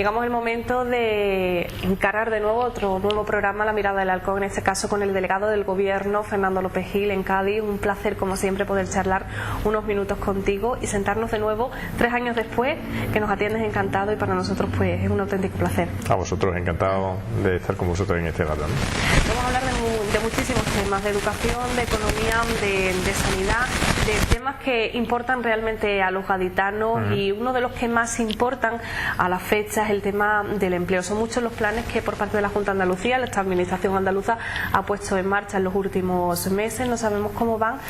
llegamos el momento de encarar de nuevo otro nuevo programa, La Mirada del Halcón, en este caso con el delegado del Gobierno, Fernando López Gil, en Cádiz. Un placer, como siempre, poder charlar unos minutos contigo y sentarnos de nuevo 3 años después, que nos atiendes encantado, y para nosotros pues es un auténtico placer. A vosotros, encantado de estar con vosotros en este rato, ¿no? Vamos a hablar de muchísimos temas, de educación, de economía, de sanidad, de temas que importan realmente a los gaditanos, y uno de los que más importan a la fecha es el tema del empleo. Son muchos los planes que por parte de la Junta de Andalucía, esta administración andaluza, ha puesto en marcha en los últimos meses. No sabemos cómo van,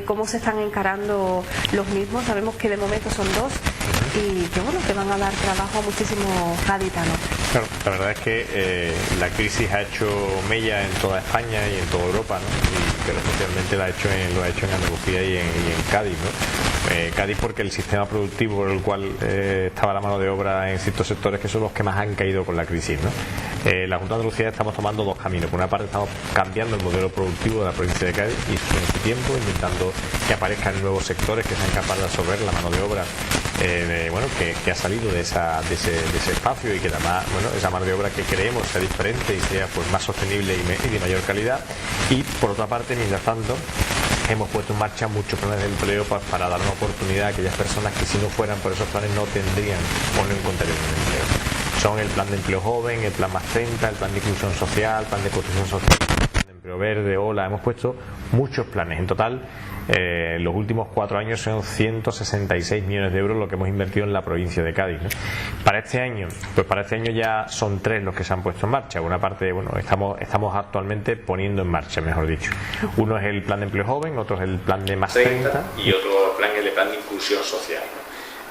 cómo se están encarando los mismos. Sabemos que de momento son 2 y que bueno, que van a dar trabajo a muchísimos gaditanos. Claro, la verdad es que la crisis ha hecho mella en toda España y en toda Europa, ¿no? Pero especialmente lo ha hecho en Andalucía y en Cádiz, ¿no? Cádiz porque el sistema productivo por el cual estaba la mano de obra en ciertos sectores que son los que más han caído con la crisis, ¿no? La Junta de Andalucía estamos tomando 2 caminos. Por una parte estamos cambiando el modelo productivo de la provincia de Cádiz y en este tiempo intentando que aparezcan nuevos sectores que sean capaces de absorber la mano de obra que ha salido de ese espacio, y que además esa mano de obra que creemos sea diferente y sea pues más sostenible y de mayor calidad. Y por otra parte, mientras tanto, hemos puesto en marcha muchos planes de empleo para dar una oportunidad a aquellas personas que si no fueran por esos planes no tendrían o no encontrarían un empleo. Son el plan de empleo joven, el plan más 30, el plan de inclusión social, el plan de construcción social, el plan de empleo verde. Hemos puesto muchos planes. En total, los últimos 4 años son 166 millones de euros lo que hemos invertido en la provincia de Cádiz, ¿no? Para este año ya son 3 los que se han puesto en marcha. Una parte, estamos actualmente poniendo en marcha, mejor dicho. Uno es el plan de empleo joven, otro es el plan de más 30 y otro plan es el plan de inclusión social, ¿no?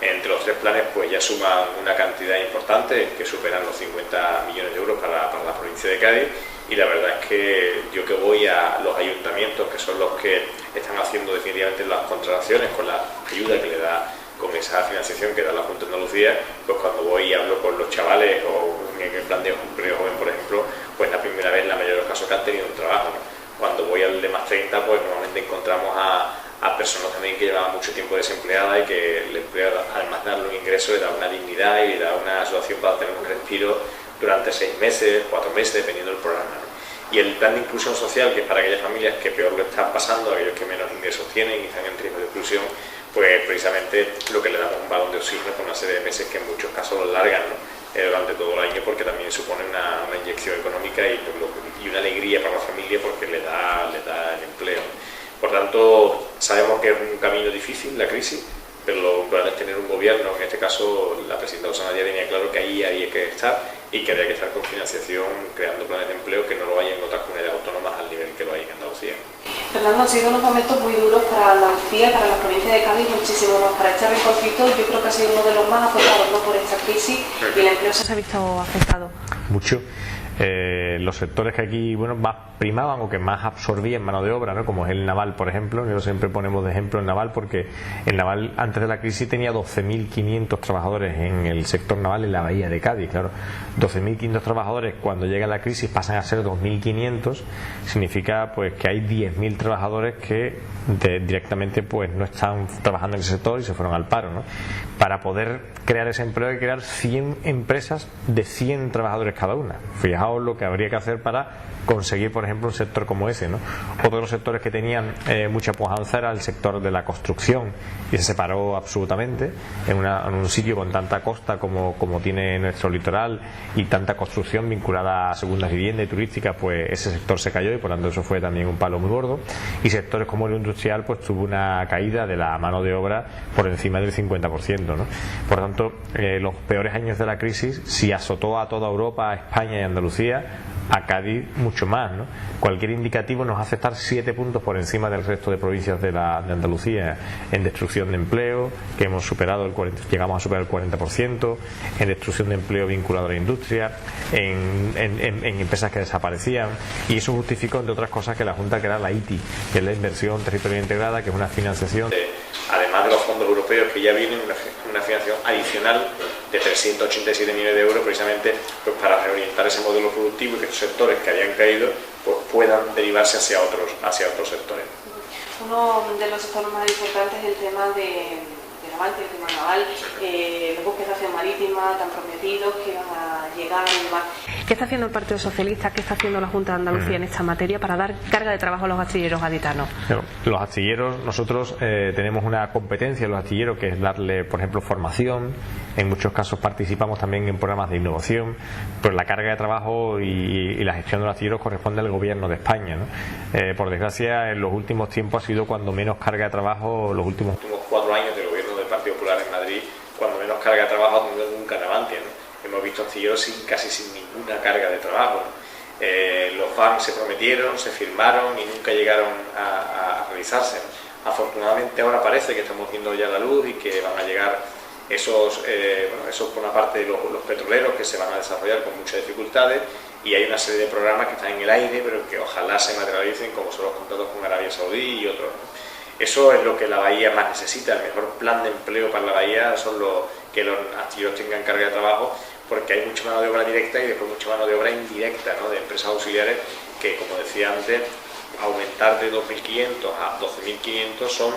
Entre los 3 planes pues ya suman una cantidad importante que superan los 50 millones de euros para la provincia de Cádiz. Y la verdad es que yo que voy a los ayuntamientos, que son los que están haciendo definitivamente las contrataciones con la ayuda que le da, con esa financiación que da la Junta de Andalucía, pues cuando voy y hablo con los chavales, o en el plan de empleo joven, por ejemplo, pues la primera vez en la mayoría de los casos que han tenido un trabajo, ¿no? Cuando voy al de más 30, pues normalmente encontramos a personas también que llevaban mucho tiempo desempleadas y que el empleo, además de darle un ingreso, le da una dignidad y le da una situación para tener un respiro durante 6 meses, 4 meses, dependiendo del programa, ¿no? Y el plan de inclusión social, que es para aquellas familias que peor lo están pasando, aquellos que menos ingresos tienen y están en riesgo de exclusión, pues precisamente lo que le damos un balón de oxígeno por una serie de meses que en muchos casos lo largan, ¿no? Durante todo el año, porque también supone una inyección económica y una alegría para la familia porque le da el empleo. Por tanto, sabemos que es un camino difícil la crisis, pero lo importante es tener un gobierno. En este caso, la presidenta Rosana Díaz tenía claro que ahí había que estar y que había que estar con financiación, creando planes de empleo que no lo hay en otras comunidades autónomas al nivel que lo hay en Andalucía. Fernando, han sido unos momentos muy duros para Andalucía, para la provincia de Cádiz, muchísimo más. Para este rinconcito, yo creo que ha sido uno de los más afectados, ¿no?, por esta crisis, y el empleo se ha visto afectado. Mucho. Los sectores que aquí más primaban o que más absorbían mano de obra, ¿no?, como es el naval, por ejemplo. Nosotros siempre ponemos de ejemplo el naval porque el naval antes de la crisis tenía 12.500 trabajadores en el sector naval en la bahía de Cádiz. Claro, 12.500 trabajadores cuando llega la crisis pasan a ser 2.500, significa pues que hay 10.000 trabajadores que directamente pues no están trabajando en ese sector y se fueron al paro, ¿no? Para poder crear ese empleo hay que crear 100 empresas de 100 trabajadores cada una. Fijaos lo que habría que hacer para conseguir, por ejemplo, un sector como ese, ¿no? Otro de los sectores que tenían mucha pujanza era el sector de la construcción, y se separó absolutamente en un sitio con tanta costa como tiene nuestro litoral y tanta construcción vinculada a segundas viviendas y turísticas. Pues ese sector se cayó y por tanto eso fue también un palo muy gordo. Y sectores como el industrial pues tuvo una caída de la mano de obra por encima del 50%, ¿no? Por tanto, los peores años de la crisis, si azotó a toda Europa, a España y a Andalucía, a Cádiz mucho más, ¿no? Cualquier indicativo nos hace estar 7 puntos por encima del resto de provincias de Andalucía en destrucción de empleo, que hemos superado llegamos a superar el 40%, en destrucción de empleo vinculado a la industria, en empresas que desaparecían, y eso justificó, entre otras cosas, que la Junta creara la ITI, que es la Inversión Territorial Integrada, que es una financiación. Además de los fondos europeos que ya vienen, una financiación adicional de 387 millones de euros precisamente pues para reorientar ese modelo productivo y que estos sectores que habían caído pues puedan derivarse hacia otros sectores. Uno de los sectores más importantes es el tema de Navantia, el tema naval, los buques de acción marítima tan prometidos que iban a llegar y demás. ¿Qué está haciendo el Partido Socialista, qué está haciendo la Junta de Andalucía en esta materia para dar carga de trabajo a los astilleros gaditanos? Bueno, los astilleros, nosotros tenemos una competencia en los astilleros que es darle, por ejemplo, formación. En muchos casos participamos también en programas de innovación, pero la carga de trabajo y la gestión de los astilleros corresponde al Gobierno de España, ¿no? Por desgracia, en los últimos tiempos ha sido cuando menos carga de trabajo, los últimos 4 años del Gobierno del Partido Popular en Madrid, cuando menos carga de trabajo ha tenido nunca Navantia, ¿no? Hemos visto astilleros casi sin ninguna carga de trabajo, ¿no? Los FAM se prometieron, se firmaron y nunca llegaron a realizarse, ¿no? Afortunadamente ahora parece que estamos viendo ya la luz y que van a llegar esos por una parte los petroleros que se van a desarrollar con muchas dificultades, y hay una serie de programas que están en el aire pero que ojalá se materialicen, como son los contratos con Arabia Saudí y otros, ¿no? Eso es lo que la bahía más necesita. El mejor plan de empleo para la bahía son que los astilleros tengan carga de trabajo, porque hay mucha mano de obra directa y después mucha mano de obra indirecta, ¿no? De empresas auxiliares que, como decía antes, aumentar de 2.500 a 12.500 son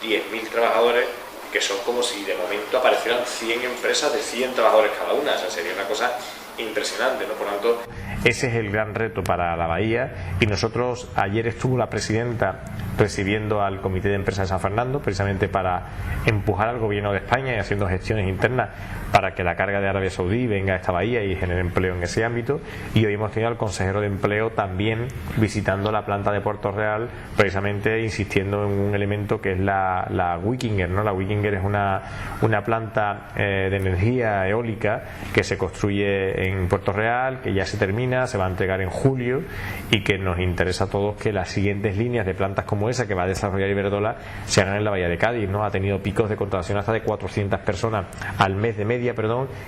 10.000 trabajadores, que son como si de momento aparecieran 100 empresas de 100 trabajadores cada una. O sea, sería una cosa impresionante, ¿no? Por lo tanto, ese es el gran reto para la bahía, y nosotros, ayer estuvo la presidenta recibiendo al Comité de Empresas de San Fernando, precisamente para empujar al Gobierno de España y haciendo gestiones internas para que la carga de Arabia Saudí venga a esta bahía y genere empleo en ese ámbito. Y hoy hemos tenido al consejero de Empleo también visitando la planta de Puerto Real, precisamente insistiendo en un elemento que es la Wikinger, ¿no? La Wikinger es una planta de energía eólica que se construye en Puerto Real, que ya se termina, se va a entregar en julio, y que nos interesa a todos que las siguientes líneas de plantas como esa que va a desarrollar Iberdrola se hagan en la bahía de Cádiz, ¿no? Ha tenido picos de contratación hasta de 400 personas al mes de media,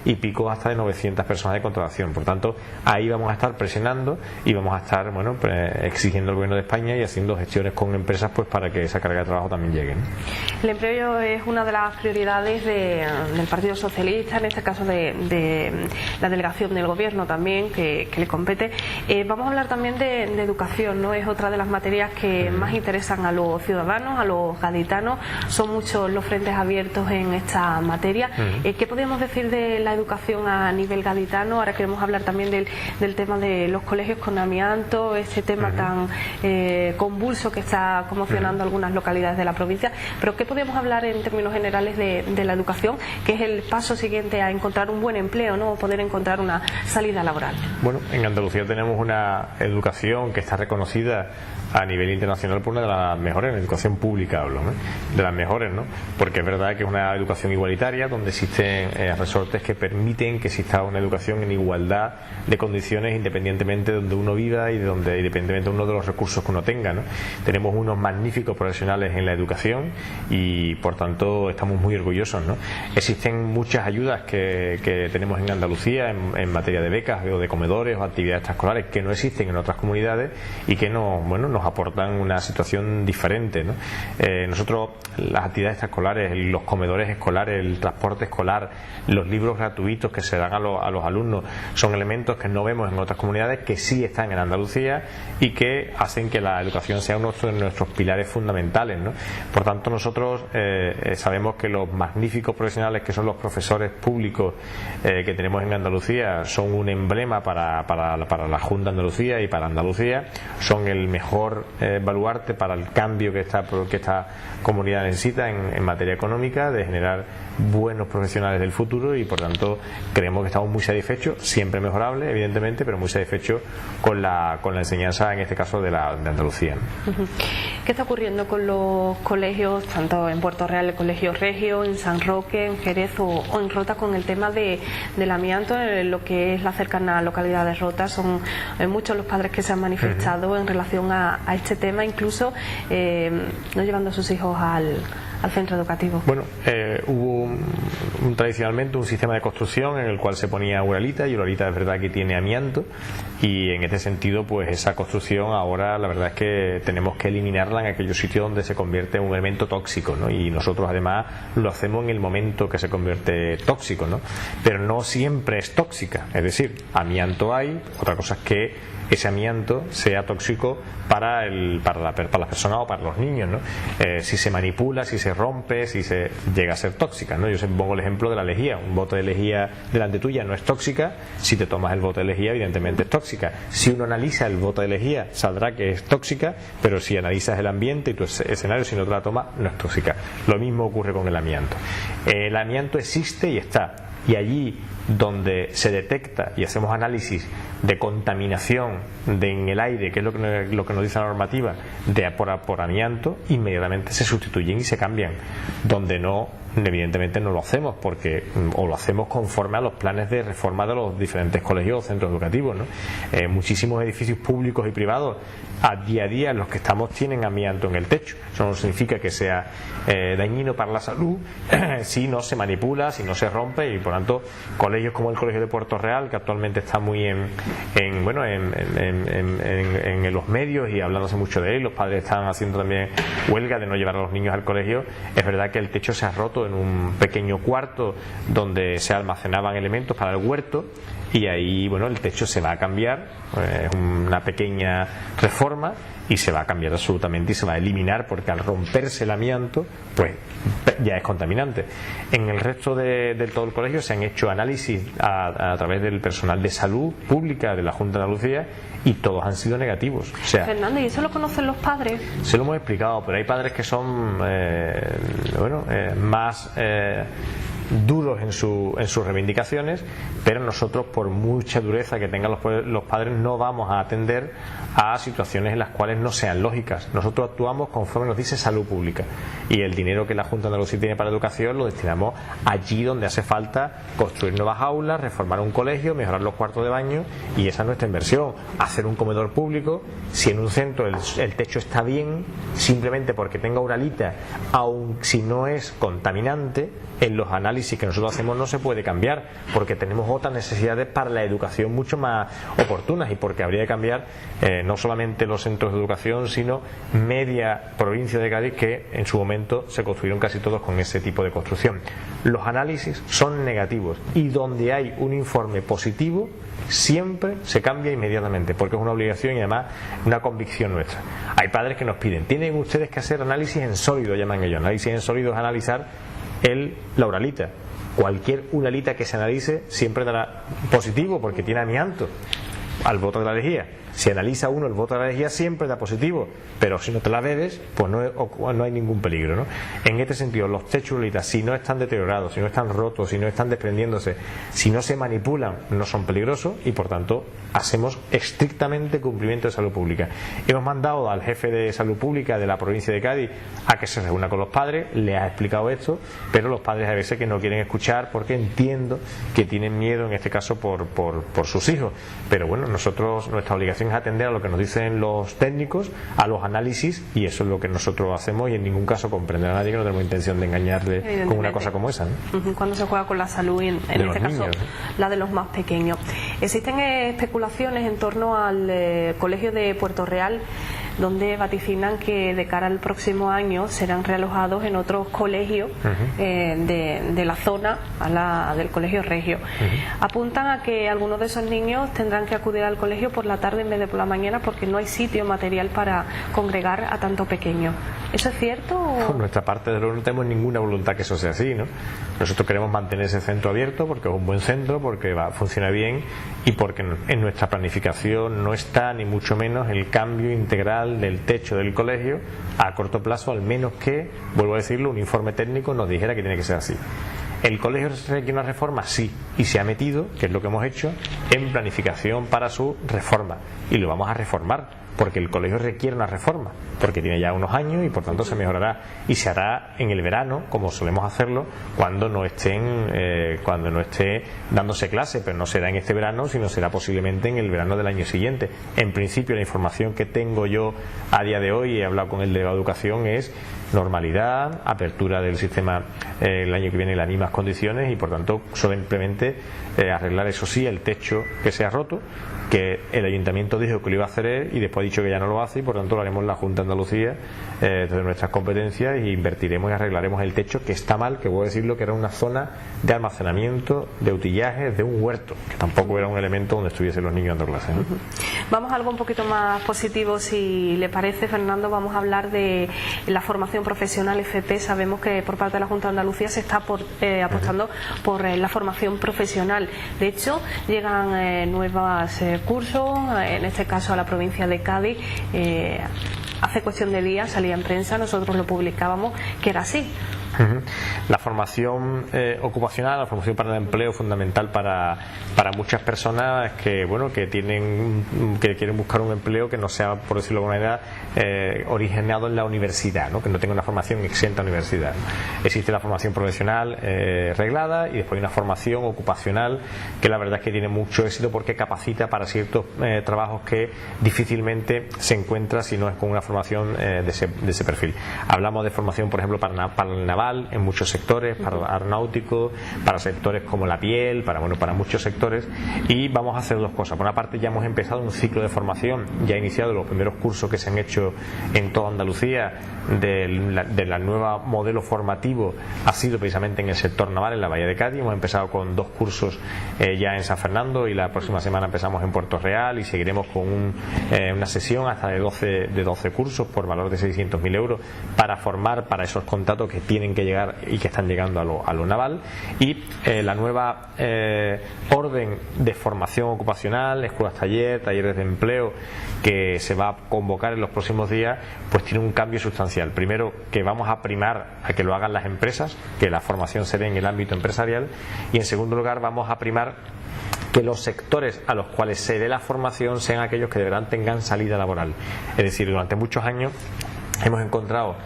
y picos hasta de 900 personas de contratación. Por tanto, ahí vamos a estar presionando y vamos a estar, bueno, exigiendo al Gobierno de España y haciendo gestiones con empresas, pues para que esa carga de trabajo también llegue, ¿no? El empleo es una de las prioridades del Partido Socialista, en este caso de la delegación del Gobierno también, que le compete. Vamos a hablar también de educación, ¿no? Es otra de las materias que más interesan a los ciudadanos, a los gaditanos. Son muchos los frentes abiertos en esta materia. ¿Qué podemos decir de la educación a nivel gaditano? Ahora queremos hablar también del tema de los colegios con amianto, ese tema tan convulso que está conmocionando algunas localidades de la provincia. Pero ¿qué podemos hablar en términos generales de la educación, que es el paso siguiente a encontrar un buen empleo, ¿no? O poder encontrar una salida laboral? Bueno, en Andalucía tenemos una educación que está reconocida a nivel internacional por una de las mejores, en educación pública hablo, ¿no? De las mejores, ¿no? Porque es verdad que es una educación igualitaria, donde existen resortes que permiten que exista una educación en igualdad de condiciones independientemente de donde uno viva y independientemente de uno de los recursos que uno tenga, ¿no? Tenemos unos magníficos profesionales en la educación y por tanto estamos muy orgullosos, ¿no? Existen muchas ayudas que tenemos en Andalucía en materia de becas o de comedores o actividades extraescolares que no existen en otras comunidades y que nos aportan una situación diferente, ¿no? Nosotros, las actividades extraescolares, los comedores escolares, el transporte escolar, los libros gratuitos que se dan a los alumnos, son elementos que no vemos en otras comunidades, que sí están en Andalucía y que hacen que la educación sea uno de nuestros pilares fundamentales, ¿no? Por tanto, nosotros sabemos que los magníficos profesionales que son los profesores públicos que tenemos en Andalucía son un emblema para la Junta de Andalucía y para Andalucía, son el mejor baluarte para el cambio que esta comunidad necesita en materia económica, de generar buenos profesionales del futuro, y por tanto creemos que estamos muy satisfechos, siempre mejorable evidentemente, pero muy satisfechos con la enseñanza, en este caso de Andalucía. ¿Qué está ocurriendo con los colegios, tanto en Puerto Real, el Colegio Regio, en San Roque, en Jerez o en Rota, con el tema del amianto, en lo que es la cercana localidad de Rota? Son muchos los padres que se han manifestado en relación a este tema, incluso no llevando a sus hijos al centro educativo. Bueno, hubo tradicionalmente un sistema de construcción en el cual se ponía uralita, y uralita es verdad que tiene amianto, y en este sentido pues esa construcción ahora la verdad es que tenemos que eliminarla en aquellos sitios donde se convierte en un elemento tóxico, ¿no? Y nosotros además lo hacemos en el momento que se convierte tóxico, ¿no? Pero no siempre es tóxica, es decir, amianto hay, otra cosa es que ese amianto sea tóxico para las personas o para los niños, ¿no? Si se manipula, si se se rompe, si se llega a ser tóxica, ¿no? Yo siempre pongo el ejemplo de la lejía. Un bote de lejía delante tuya no es tóxica. Si te tomas el bote de lejía, evidentemente es tóxica. Si uno analiza el bote de lejía, saldrá que es tóxica, pero si analizas el ambiente y tu escenario, si no te la tomas, no es tóxica. Lo mismo ocurre con el amianto. El amianto existe y está. Y allí donde se detecta y hacemos análisis de contaminación en el aire, que es lo que nos dice la normativa, por amianto, inmediatamente se sustituyen y se cambian. Donde no, evidentemente no lo hacemos, o lo hacemos conforme a los planes de reforma de los diferentes colegios o centros educativos, ¿no? Muchísimos edificios públicos y privados a día los que estamos tienen amianto en el techo. Eso no significa que sea dañino para la salud si no se manipula, si no se rompe, y por tanto colegios como el Colegio de Puerto Real, que actualmente está muy en los medios y hablándose mucho de él, los padres están haciendo también huelga de no llevar a los niños al colegio. Es verdad que el techo se ha roto en un pequeño cuarto donde se almacenaban elementos para el huerto, y ahí el techo se va a cambiar, es una pequeña reforma y se va a cambiar absolutamente y se va a eliminar, porque al romperse el amianto pues ya es contaminante. En el resto de todo el colegio se han hecho análisis a través del personal de salud pública de la Junta de Andalucía y todos han sido negativos. O sea, Fernando, ¿y eso lo conocen los padres? Se lo hemos explicado, pero hay padres que son más duros en sus reivindicaciones, pero nosotros, por mucha dureza que tengan los padres, no vamos a atender a situaciones en las cuales no sean lógicas. Nosotros actuamos conforme nos dice salud pública, y el dinero que la Junta de Andalucía tiene para educación lo destinamos allí donde hace falta construir nuevas aulas, reformar un colegio, mejorar los cuartos de baño, y esa es nuestra inversión. Hacer un comedor público, si en un centro el techo está bien, simplemente porque tenga uralita, aun si no es contaminante, en los análisis que nosotros hacemos no se puede cambiar, porque tenemos otras necesidades para la educación mucho más oportunas, y porque habría que cambiar no solamente los centros de educación, sino media provincia de Cádiz, que en su momento se construyeron casi todos con ese tipo de construcción. Los análisis son negativos, y donde hay un informe positivo siempre se cambia inmediatamente, porque es una obligación y además una convicción nuestra. Hay padres que nos piden: tienen ustedes que hacer análisis en sólido, llaman ellos. Análisis en sólido es analizar la uralita. Cualquier uralita que se analice siempre dará positivo, porque tiene amianto al bote de la lejía. Si analiza uno el bote de la lejía, siempre da positivo, pero si no te la bebes, pues no hay ningún peligro, ¿no? En este sentido, los techos uralitas, si no están deteriorados, si no están rotos, si no están desprendiéndose, si no se manipulan, no son peligrosos, y por tanto hacemos estrictamente cumplimiento de salud pública. Hemos mandado al jefe de salud pública de la provincia de Cádiz a que se reúna con los padres, le ha explicado esto, pero los padres a veces que no quieren escuchar, porque entiendo que tienen miedo, en este caso por sus hijos. Pero bueno, nuestra obligación es atender a lo que nos dicen los técnicos, a los análisis, y eso es lo que nosotros hacemos, y en ningún caso comprender a nadie, que no tenemos intención de engañarle con una cosa como esa, ¿no? Cuando se juega con la salud, y en este caso niños, la de los más pequeños. Existen especulaciones en torno al Colegio de Puerto Real, donde vaticinan que de cara al próximo año serán realojados en otros colegios de la zona, del Colegio Regio. Apuntan a que algunos de esos niños tendrán que acudir al colegio por la tarde en vez de por la mañana, porque no hay sitio material para congregar a tanto pequeño. ¿Eso es cierto? Por nuestra parte, no tenemos ninguna voluntad que eso sea así, ¿no? Nosotros queremos mantener ese centro abierto, porque es un buen centro, porque funciona bien, y porque en nuestra planificación no está ni mucho menos el cambio integral del techo del colegio a corto plazo, al menos que, vuelvo a decirlo, un informe técnico nos dijera que tiene que ser así. ¿El colegio requiere una reforma? Sí, y se ha metido, que es lo que hemos hecho, en planificación para su reforma, y lo vamos a reformar, porque el colegio requiere una reforma, porque tiene ya unos años y por tanto se mejorará, y se hará en el verano, como solemos hacerlo, cuando no esté dándose clase, pero no será en este verano, sino será posiblemente en el verano del año siguiente. En principio, la información que tengo yo a día de hoy, he hablado con el de la educación, es normalidad, apertura del sistema el año que viene en las mismas condiciones, y por tanto simplemente arreglar, eso sí, el techo que se ha roto, que el ayuntamiento dijo que lo iba a hacer él y después ha dicho que ya no lo hace, y por tanto lo haremos la Junta de Andalucía desde nuestras competencias, y invertiremos y arreglaremos el techo, que está mal, que voy a decirlo, que era una zona de almacenamiento de utillajes de un huerto, que tampoco era un elemento donde estuviesen los niños dando clases, ¿no? Vamos a algo un poquito más positivo, si le parece, Fernando. Vamos a hablar de la formación profesional FP. Sabemos que por parte de la Junta de Andalucía se está apostando por la formación profesional. De hecho, llegan nuevos cursos, en este caso a la provincia de Cádiz. Hace cuestión de días salía en prensa, nosotros lo publicábamos, que era así. La formación ocupacional, la formación para el empleo, fundamental para muchas personas que quieren buscar un empleo que no sea, por decirlo de alguna manera, originado en la universidad, ¿no? Que no tenga una formación exenta a la universidad, ¿no? Existe la formación profesional reglada, y después hay una formación ocupacional que la verdad es que tiene mucho éxito porque capacita para ciertos trabajos que difícilmente se encuentra si no es con una formación de ese perfil. Hablamos de formación, por ejemplo, para el naval, en muchos sectores, para aeronáutico, para sectores como la piel, para muchos sectores, y vamos a hacer dos cosas. Por una parte, ya hemos empezado un ciclo de formación, ya ha iniciado los primeros cursos que se han hecho en toda Andalucía de la nueva modelo formativo, ha sido precisamente en el sector naval, en la Bahía de Cádiz. Hemos empezado con 2 cursos ya en San Fernando, y la próxima semana empezamos en Puerto Real, y seguiremos con una sesión hasta de 12 cursos por valor de 600.000 euros para formar para esos contratos que tienen que llegar y que están llegando a lo naval. Y la nueva orden de formación ocupacional, escuelas taller, talleres de empleo, que se va a convocar en los próximos días, pues tiene un cambio sustancial. Primero, que vamos a primar a que lo hagan las empresas, que la formación se dé en el ámbito empresarial, y en segundo lugar vamos a primar que los sectores a los cuales se dé la formación sean aquellos que de verdad tengan salida laboral. Es decir, durante muchos años hemos encontrado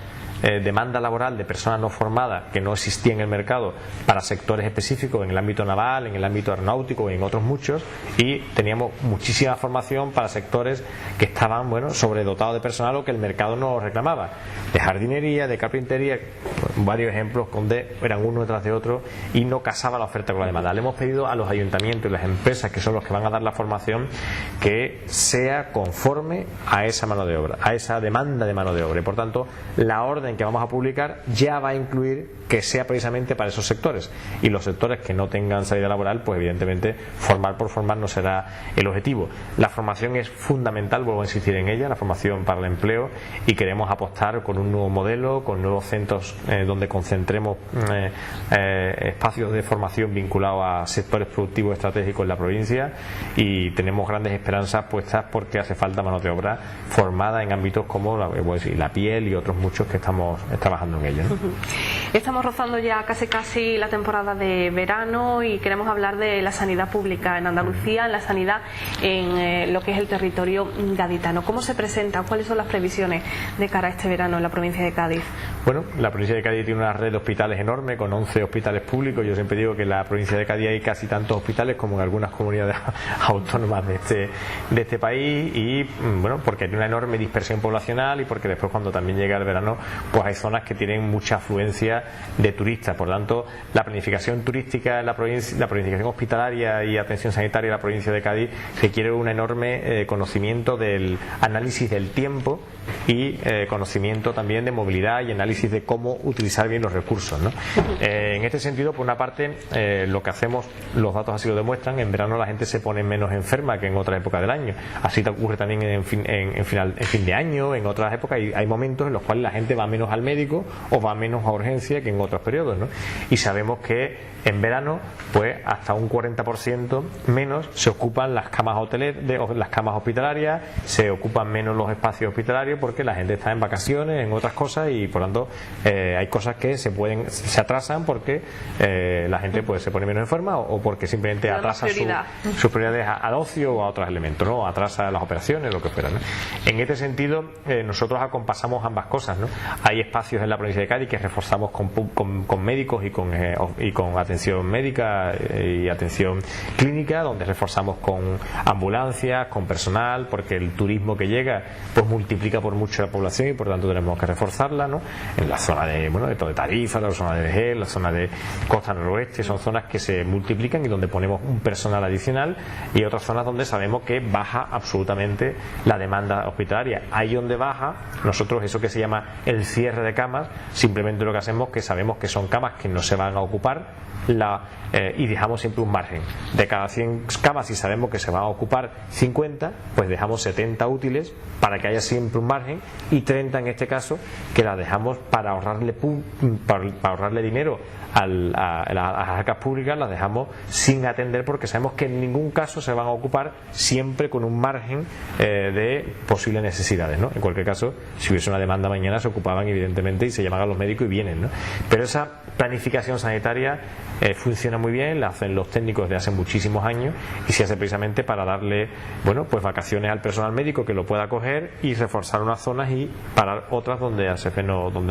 demanda laboral de personas no formadas que no existía en el mercado para sectores específicos, en el ámbito naval, en el ámbito aeronáutico y en otros muchos, y teníamos muchísima formación para sectores que estaban sobredotados de personal o que el mercado no reclamaba, de jardinería, de carpintería, varios ejemplos donde eran uno detrás de otro y no casaba la oferta con la demanda. Le hemos pedido a los ayuntamientos y las empresas, que son los que van a dar la formación, que sea conforme a esa mano de obra, a esa demanda de mano de obra, y por tanto la orden que vamos a publicar ya va a incluir que sea precisamente para esos sectores, y los sectores que no tengan salida laboral, pues evidentemente formar por formar no será el objetivo. La formación es fundamental, vuelvo a insistir en ella, la formación para el empleo, y queremos apostar con un nuevo modelo, con nuevos centros donde concentremos espacios de formación vinculados a sectores productivos estratégicos en la provincia, y tenemos grandes esperanzas puestas porque hace falta mano de obra formada en ámbitos como la piel y otros muchos que estamos trabajando en ello, ¿no? Estamos rozando ya casi la temporada de verano, y queremos hablar de la sanidad pública en Andalucía, en la sanidad en lo que es el territorio gaditano. ¿Cómo se presenta? ¿Cuáles son las previsiones de cara a este verano en la provincia de Cádiz? Bueno, la provincia de Cádiz tiene una red de hospitales enorme, con 11 hospitales públicos. Yo siempre digo que en la provincia de Cádiz hay casi tantos hospitales como en algunas comunidades autónomas de este país, y porque hay una enorme dispersión poblacional, y porque después, cuando también llega el verano, pues hay zonas que tienen mucha afluencia de turistas. Por tanto, la planificación turística en la provincia, la planificación hospitalaria y atención sanitaria en la provincia de Cádiz, requiere un enorme conocimiento del análisis del tiempo, y conocimiento también de movilidad y análisis de cómo utilizar bien los recursos, ¿no? En este sentido, por una parte, lo que hacemos, los datos así lo demuestran, en verano la gente se pone menos enferma que en otra época del año. Así te ocurre también en fin de año, en otras épocas, y hay momentos en los cuales la gente va menos al médico o va menos a urgencia que en otros periodos, ¿no? Y sabemos que en verano, pues hasta un 40% menos se ocupan las camas las camas hospitalarias, se ocupan menos los espacios hospitalarios, porque la gente está en vacaciones, en otras cosas, y por tanto hay cosas que se atrasan porque la gente pues se pone menos enferma, o porque simplemente atrasa sus prioridades al ocio o a otros elementos, ¿no? Atrasa las operaciones, lo que fuera, ¿no? En este sentido, nosotros acompasamos ambas cosas, ¿no? Hay espacios en la provincia de Cádiz que reforzamos con médicos y con atención médica y atención clínica, donde reforzamos con ambulancias, con personal, porque el turismo que llega pues multiplica por mucho la población y por tanto tenemos que reforzarla, ¿no? En la zona de Tarifa, la zona de Vejer, la zona de Costa Noroeste, son zonas que se multiplican y donde ponemos un personal adicional, y otras zonas donde sabemos que baja absolutamente la demanda hospitalaria. Ahí donde baja, nosotros eso que se llama el cierre de camas, simplemente lo que hacemos es que sabemos que son camas que no se van a ocupar y dejamos siempre un margen. De cada 100 camas, si sabemos que se van a ocupar 50, pues dejamos 70 útiles para que haya siempre un margen, y 30 en este caso que las dejamos para ahorrarle dinero a las arcas públicas, las dejamos sin atender porque sabemos que en ningún caso se van a ocupar, siempre con un margen de posibles necesidades, ¿no? En cualquier caso, si hubiese una demanda mañana se ocupaban evidentemente y se llaman a los médicos y vienen, ¿no? Pero esa planificación sanitaria funciona muy bien, la hacen los técnicos de hace muchísimos años y se hace precisamente para darle pues vacaciones al personal médico que lo pueda coger y reforzar unas zonas y parar otras donde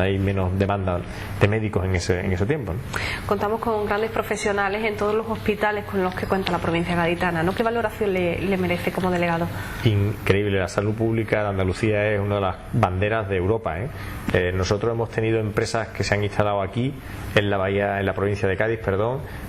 hay menos demanda de médicos en ese tiempo, ¿no? Contamos con grandes profesionales en todos los hospitales con los que cuenta la provincia gaditana, ¿no? ¿Qué valoración le merece como delegado? Increíble, la salud pública de Andalucía es una de las banderas de Europa, ¿eh? Nosotros hemos tenido empresas que se han instalado aquí en la provincia de Cádiz,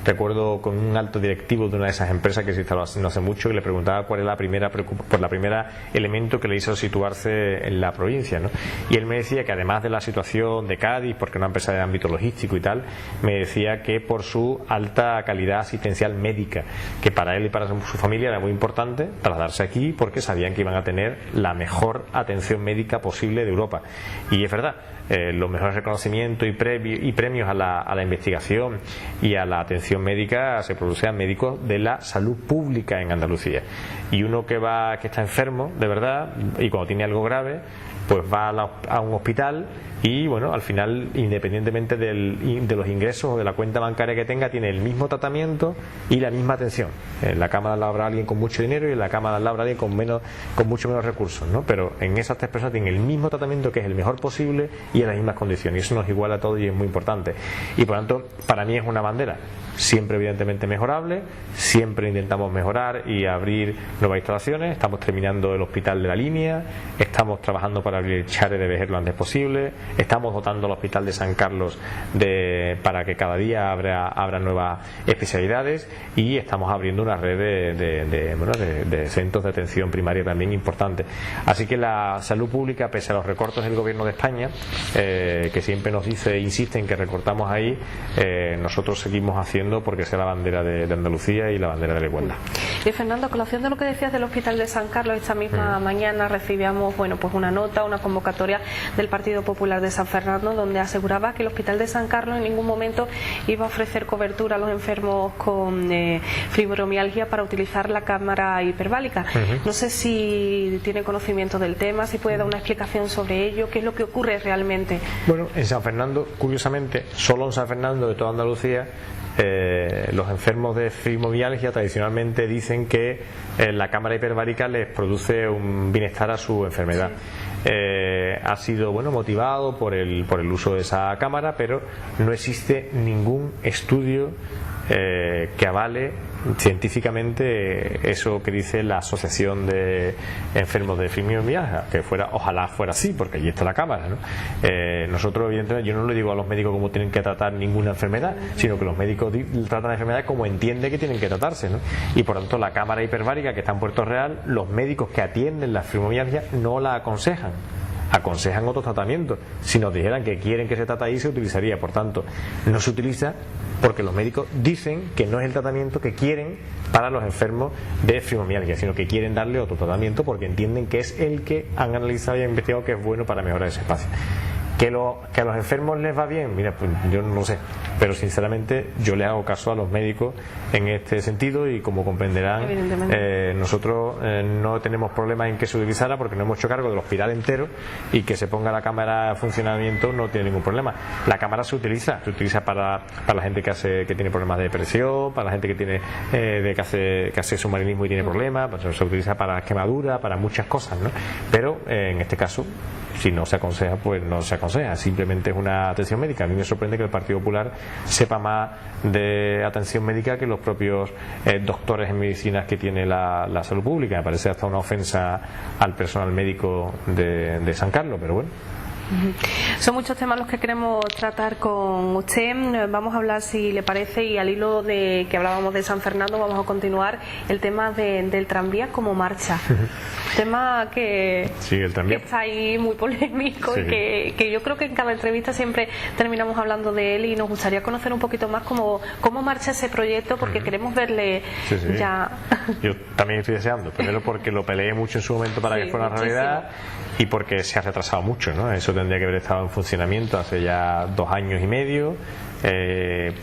recuerdo con un alto directivo de una de esas empresas que se instaló no hace mucho, que le preguntaba cuál era la primera elemento que le hizo situarse en la provincia, ¿no? Y él me decía que además de la situación de Cádiz, porque es una empresa de ámbito logístico y tal, me decía que por su alta calidad asistencial médica, que para él y para su familia era muy importante trasladarse aquí porque sabían que iban a tener la mejor atención médica posible de Europa. Y es verdad, los mejores reconocimientos y premios a la investigación y a la atención médica se producen a médicos de la salud pública en Andalucía. Y uno que está enfermo de verdad y cuando tiene algo grave, pues va a un hospital y bueno, al final, independientemente de los ingresos o de la cuenta bancaria que tenga, tiene el mismo tratamiento y la misma atención. En la cama de al lado habrá alguien con mucho dinero y en la cama de al lado habrá alguien con mucho menos recursos, ¿no? Pero en esas tres personas tienen el mismo tratamiento, que es el mejor posible y en las mismas condiciones, y eso nos iguala a todos y es muy importante. Y por lo tanto, para mí es una bandera siempre evidentemente mejorable, siempre intentamos mejorar y abrir nuevas instalaciones. Estamos terminando el hospital de la Línea, estamos trabajando para abrir el Chare de Vejer lo antes posible, estamos dotando el hospital de San Carlos para que cada día abra nuevas especialidades, y estamos abriendo una red de centros de atención primaria también importante. Así que la salud pública, pese a los recortes del gobierno de España, que siempre nos insiste en que recortamos ahí, nosotros seguimos haciendo porque sea la bandera de Andalucía y la bandera de la igualdad. Y Fernando, a colación de lo que decías del Hospital de San Carlos, esta misma mañana recibíamos pues una nota, una convocatoria del Partido Popular de San Fernando, donde aseguraba que el Hospital de San Carlos en ningún momento iba a ofrecer cobertura a los enfermos con fibromialgia para utilizar la cámara hiperbárica. No sé si tiene conocimiento del tema, si puede dar una explicación sobre ello, qué es lo que ocurre realmente. Bueno, en San Fernando, curiosamente, solo en San Fernando de toda Andalucía, los enfermos de fibromialgia tradicionalmente dicen que la cámara hiperbárica les produce un bienestar a su enfermedad. Sí. Ha sido motivado por el uso de esa cámara, pero no existe ningún estudio que avale científicamente eso que dice la Asociación de Enfermos de Fibromialgia, que ojalá fuera así, porque allí está la cámara, ¿no? Nosotros, evidentemente, yo no le digo a los médicos cómo tienen que tratar ninguna enfermedad, sino que los médicos tratan la enfermedad como entienden que tienen que tratarse, ¿no? Y por tanto, la cámara hiperbárica que está en Puerto Real, los médicos que atienden la fibromialgia no la aconsejan otros tratamientos. Si nos dijeran que quieren que se trate ahí, se utilizaría. Por tanto, no se utiliza porque los médicos dicen que no es el tratamiento que quieren para los enfermos de fibromialgia, sino que quieren darle otro tratamiento porque entienden que es el que han analizado y han investigado que es bueno para mejorar ese espacio. ¿Que a los enfermos les va bien? Mira, pues yo no lo sé, pero sinceramente yo le hago caso a los médicos en este sentido, y como comprenderán, nosotros no tenemos problemas en que se utilizara porque no hemos hecho cargo del hospital entero, y que se ponga la cámara en funcionamiento no tiene ningún problema. La cámara se utiliza para la gente que tiene problemas de depresión, para la gente que tiene que hace submarinismo y tiene problemas, pues se utiliza para quemaduras, para muchas cosas, ¿no? Pero en este caso si no se aconseja, pues no se aconseja, simplemente es una atención médica. A mí me sorprende que el Partido Popular sepa más de atención médica que los propios doctores en medicinas que tiene la salud pública. Me parece hasta una ofensa al personal médico de San Carlos, pero bueno. Son muchos temas los que queremos tratar con usted. Vamos a hablar, si le parece, y al hilo de que hablábamos de San Fernando, vamos a continuar el tema del tranvía como marcha. Tema que, sí, el tranvía, que está ahí muy polémico, sí, y que yo creo que en cada entrevista siempre terminamos hablando de él, y nos gustaría conocer un poquito más cómo marcha ese proyecto, porque queremos verle ya. Yo también estoy deseando, primero porque lo peleé mucho en su momento para que fuera una realidad, y porque se ha retrasado mucho, ¿no? Eso tendría que haber estado en funcionamiento hace ya 2 años y medio,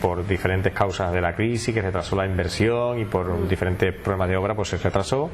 por diferentes causas de la crisis, que retrasó la inversión, y por diferentes problemas de obra pues se retrasó.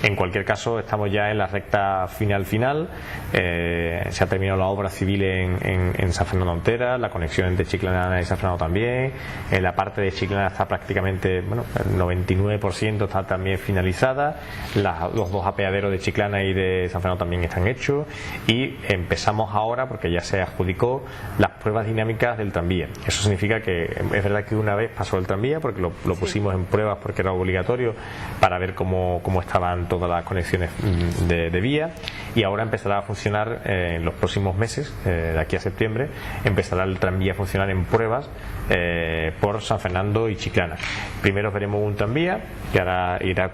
En cualquier caso, estamos ya en la recta final. Se ha terminado la obra civil en San Fernando Ontera, la conexión entre Chiclana y San Fernando también. La parte de Chiclana está prácticamente, bueno, el 99% está también finalizada. Los 2 apeaderos de Chiclana y de San Fernando también están hechos, y empezamos ahora, porque ya se adjudicó, las pruebas dinámicas del tranvía. Eso significa que es verdad que una vez pasó el tranvía, porque lo pusimos en pruebas porque era obligatorio, para ver cómo estaban todas las conexiones de vía, y ahora empezará a funcionar en los próximos meses, de aquí a septiembre, empezará el tranvía a funcionar en pruebas por San Fernando y Chiclana. Primero veremos un tranvía que ahora irá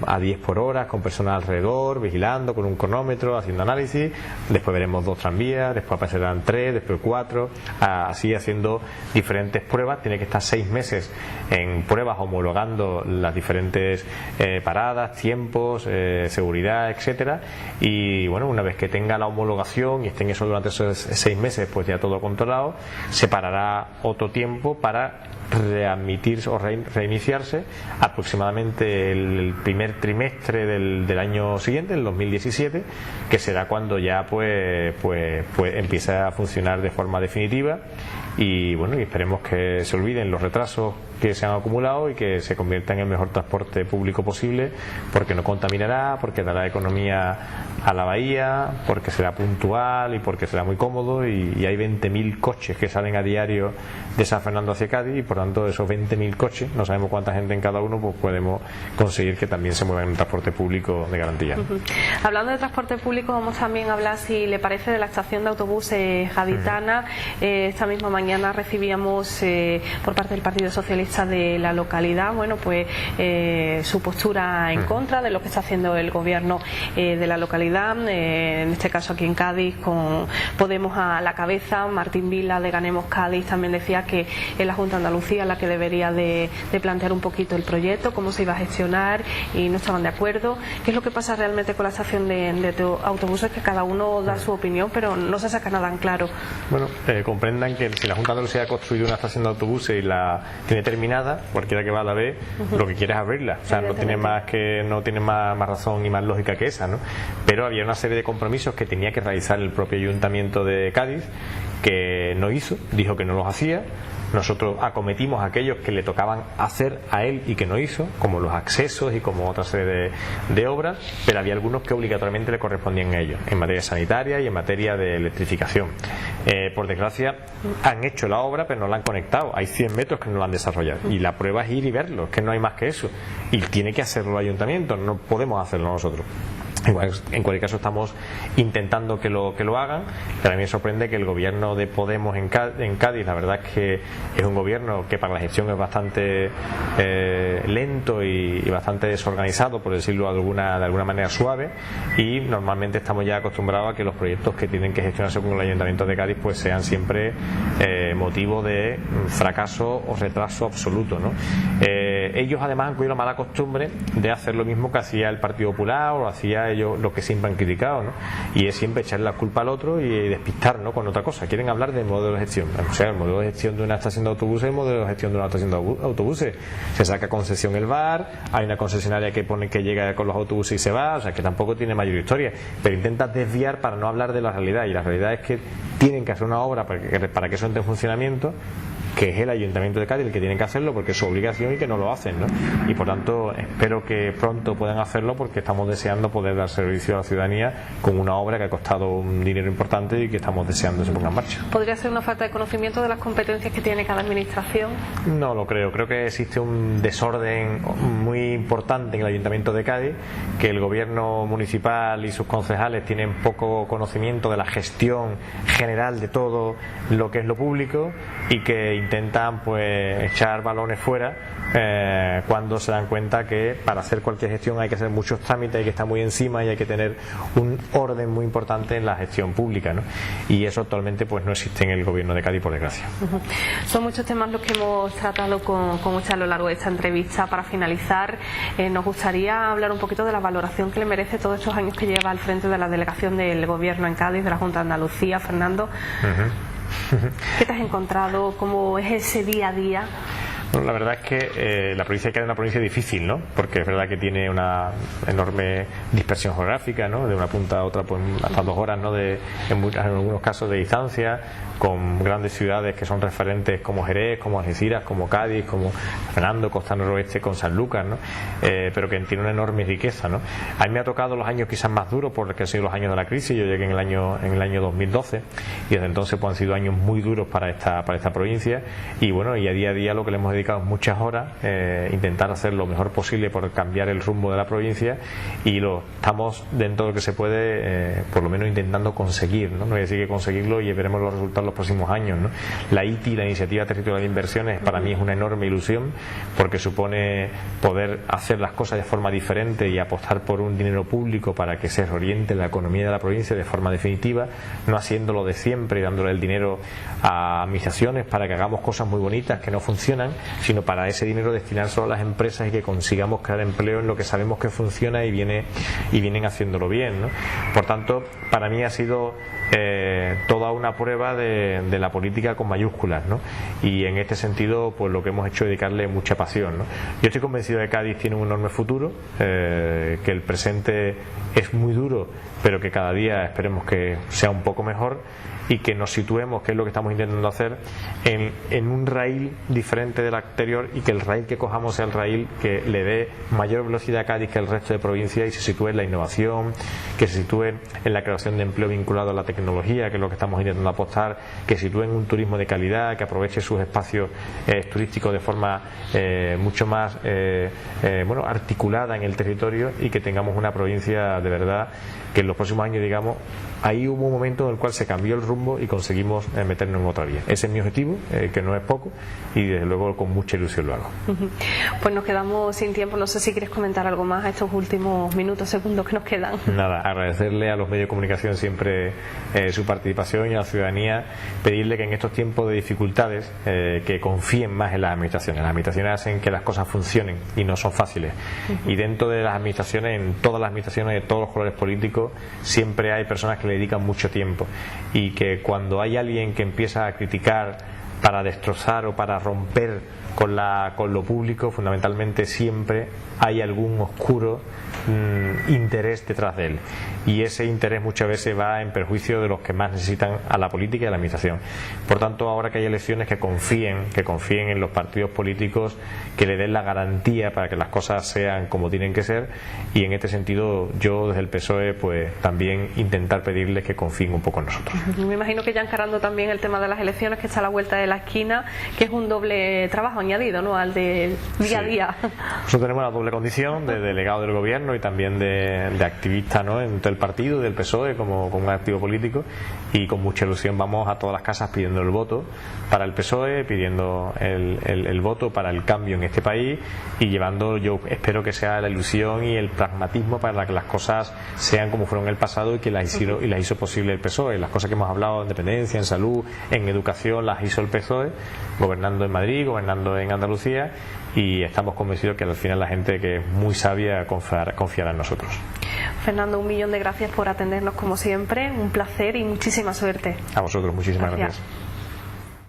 a 10 por hora, con personas alrededor, vigilando, con un cronómetro, haciendo análisis. Después veremos 2 tranvías, después aparecerán 3, después 4, así haciendo diferentes pruebas. Tiene que estar 6 meses en pruebas, homologando las diferentes paradas, tiempos, seguridad, etcétera. Y bueno, una vez que tenga la homologación y estén eso durante esos 6 meses, pues ya todo controlado, se parará otro tiempo para readmitirse o reiniciarse aproximadamente el primer trimestre del año siguiente, el 2017, que será cuando ya pues empiece a funcionar de forma definitiva. Y bueno, y esperemos que se olviden los retrasos que se han acumulado y que se convierta en el mejor transporte público posible, porque no contaminará, porque dará economía a la bahía, porque será puntual y porque será muy cómodo, y hay 20.000 coches que salen a diario de San Fernando hacia Cádiz, y por tanto esos 20.000 coches, no sabemos cuánta gente en cada uno, pues podemos conseguir que también se mueva en un transporte público de garantía. Hablando de transporte público, vamos también a hablar, si le parece, de la estación de autobuses gaditana. Esta misma mañana recibíamos por parte del Partido Socialista de la localidad, bueno, pues su postura en contra de lo que está haciendo el gobierno de la localidad, en este caso aquí en Cádiz, con Podemos a la cabeza. Martín Vila de Ganemos Cádiz también decía que es la Junta de Andalucía la que debería de plantear un poquito el proyecto, cómo se iba a gestionar, y no estaban de acuerdo. ¿Qué es lo que pasa realmente con la estación de autobuses? Que cada uno da su opinión, pero no se saca nada en claro. Bueno, comprendan que si la Junta de Andalucía ha construido una estación de autobuses y la tiene terminada, cualquiera que va a la vez lo que quiere es abrirla. O sea, no tiene más razón ni más lógica que esa, ¿no? Pero había una serie de compromisos que tenía que realizar el propio Ayuntamiento de Cádiz, que no hizo, dijo que no los hacía. Nosotros acometimos aquellos que le tocaban hacer a él y que no hizo, como los accesos y como otra serie de obras, pero había algunos que obligatoriamente le correspondían a ellos, en materia sanitaria y en materia de electrificación. Por desgracia, han hecho la obra, pero no la han conectado. Hay 100 metros que no la han desarrollado. Y la prueba es ir y verlo, es que no hay más que eso. Y tiene que hacerlo el ayuntamiento, no podemos hacerlo nosotros. Igual, en cualquier caso, estamos intentando que lo hagan, pero a mí me sorprende que el gobierno de Podemos en Cádiz, la verdad es que es un gobierno que para la gestión es bastante lento y bastante desorganizado, por decirlo de alguna manera suave, y normalmente estamos ya acostumbrados a que los proyectos que tienen que gestionarse con el Ayuntamiento de Cádiz pues sean siempre motivo de fracaso o retraso absoluto, ¿no? Ellos además han cogido la mala costumbre de hacer lo mismo que hacía el Partido Popular o hacía ellos, lo que siempre han criticado, ¿no? Y es siempre echarle la culpa al otro y despistar, ¿no?, con otra cosa. Quieren hablar del modelo de gestión. O sea, el modelo de gestión de una estación de autobuses es el modelo de gestión de una estación de autobuses. Se saca concesión el VAR, hay una concesionaria que pone que llega con los autobuses y se va, o sea, que tampoco tiene mayor historia, pero intenta desviar para no hablar de la realidad, y la realidad es que tienen que hacer una obra para que eso entre en funcionamiento, que es el Ayuntamiento de Cádiz el que tiene que hacerlo porque es su obligación y que no lo hacen, ¿no? Y por tanto espero que pronto puedan hacerlo porque estamos deseando poder dar servicio a la ciudadanía con una obra que ha costado un dinero importante y que estamos deseando se ponga en marcha. ¿Podría ser una falta de conocimiento de las competencias que tiene cada administración? No lo creo. Creo que existe un desorden muy importante en el Ayuntamiento de Cádiz, que el gobierno municipal y sus concejales tienen poco conocimiento de la gestión general de todo lo que es lo público y que intentan pues echar balones fuera cuando se dan cuenta que para hacer cualquier gestión hay que hacer muchos trámites, hay que estar muy encima y hay que tener un orden muy importante en la gestión pública, ¿no? Y eso actualmente pues no existe en el gobierno de Cádiz, por desgracia. Son muchos temas los que hemos tratado con usted a lo largo de esta entrevista. Para finalizar, nos gustaría hablar un poquito de la valoración que le merece todos estos años que lleva al frente de la delegación del gobierno en Cádiz, de la Junta de Andalucía. Fernando, ¿qué te has encontrado? ¿Cómo es ese día a día? Bueno, la verdad es que la provincia de Cádiz es una provincia difícil, ¿no? Porque es verdad que tiene una enorme dispersión geográfica, ¿no? De una punta a otra, pues hasta 2 horas, ¿no? En algunos casos de distancia, con grandes ciudades que son referentes como Jerez, como Algeciras, como Cádiz, como Fernando, Costa Noroeste, con Sanlúcar, ¿no? Pero que tiene una enorme riqueza, ¿no? A mí me ha tocado los años quizás más duros porque han sido los años de la crisis. Yo llegué en el año 2012 y desde entonces pues han sido años muy duros para esta provincia y bueno, y a día lo que le hemos dedicado muchas horas intentar hacer lo mejor posible por cambiar el rumbo de la provincia y lo estamos dentro de lo que se puede por lo menos intentando conseguir, ¿no? No voy a decir que conseguirlo y veremos los resultados los próximos años, ¿no? La ITI, la Iniciativa Territorial de Inversiones, para mí es una enorme ilusión porque supone poder hacer las cosas de forma diferente y apostar por un dinero público para que se reoriente la economía de la provincia de forma definitiva, no haciéndolo de siempre y dándole el dinero a administraciones para que hagamos cosas muy bonitas que no funcionan, sino para ese dinero destinárselo a las empresas y que consigamos crear empleo en lo que sabemos que funciona y vienen haciéndolo bien, ¿no? Por tanto, para mí ha sido toda una prueba de la política con mayúsculas, ¿no? Y en este sentido, pues lo que hemos hecho es dedicarle mucha pasión, ¿no? Yo estoy convencido de que Cádiz tiene un enorme futuro, que el presente es muy duro, pero que cada día esperemos que sea un poco mejor y que nos situemos, que es lo que estamos intentando hacer, en un raíl diferente del anterior y que el raíl que cojamos sea el raíl que le dé mayor velocidad a Cádiz que el resto de provincias y se sitúe en la innovación, que se sitúe en la creación de empleo vinculado a la tecnología, que es lo que estamos intentando apostar, que se sitúe en un turismo de calidad, que aproveche sus espacios turísticos de forma mucho más articulada en el territorio y que tengamos una provincia de verdad que en los próximos años, digamos, ahí hubo un momento en el cual se cambió el rumbo y conseguimos meternos en otra vía. Ese es mi objetivo, que no es poco, y desde luego con mucha ilusión lo hago. Pues nos quedamos sin tiempo. No sé si quieres comentar algo más a estos últimos minutos, segundos que nos quedan. Nada, agradecerle a los medios de comunicación siempre su participación y a la ciudadanía pedirle que en estos tiempos de dificultades que confíen más en las administraciones. Las administraciones hacen que las cosas funcionen y no son fáciles. Y dentro de las administraciones, en todas las administraciones de todos los colores políticos, siempre hay personas que le dedican mucho tiempo y que cuando hay alguien que empieza a criticar para destrozar o para romper con lo público, fundamentalmente siempre hay algún oscuro interés detrás de él, y ese interés muchas veces va en perjuicio de los que más necesitan a la política y a la administración. Por tanto, ahora que hay elecciones, que confíen en los partidos políticos, que le den la garantía para que las cosas sean como tienen que ser, y en este sentido yo desde el PSOE pues también intentar pedirles que confíen un poco en nosotros. Me imagino que ya encarando también el tema de las elecciones, que está a la vuelta de la esquina, que es un doble trabajo añadido, ¿no?, al del día a día. Nosotros tenemos la doble condición de delegado del gobierno y también de activista, ¿no?, en todo el partido del PSOE como un activo político, y con mucha ilusión vamos a todas las casas pidiendo el voto para el PSOE, pidiendo el voto para el cambio en este país, y llevando, yo espero que sea la ilusión y el pragmatismo para que las cosas sean como fueron en el pasado y que las hizo posible el PSOE. Las cosas que hemos hablado en dependencia, en salud, en educación, las hizo el PSOE, gobernando en Madrid, gobernando en Andalucía, y estamos convencidos que al final la gente, que es muy sabia, confiará en nosotros. Fernando, 1.000.000 de gracias por atendernos como siempre, un placer y muchísima suerte. A vosotros, muchísimas gracias.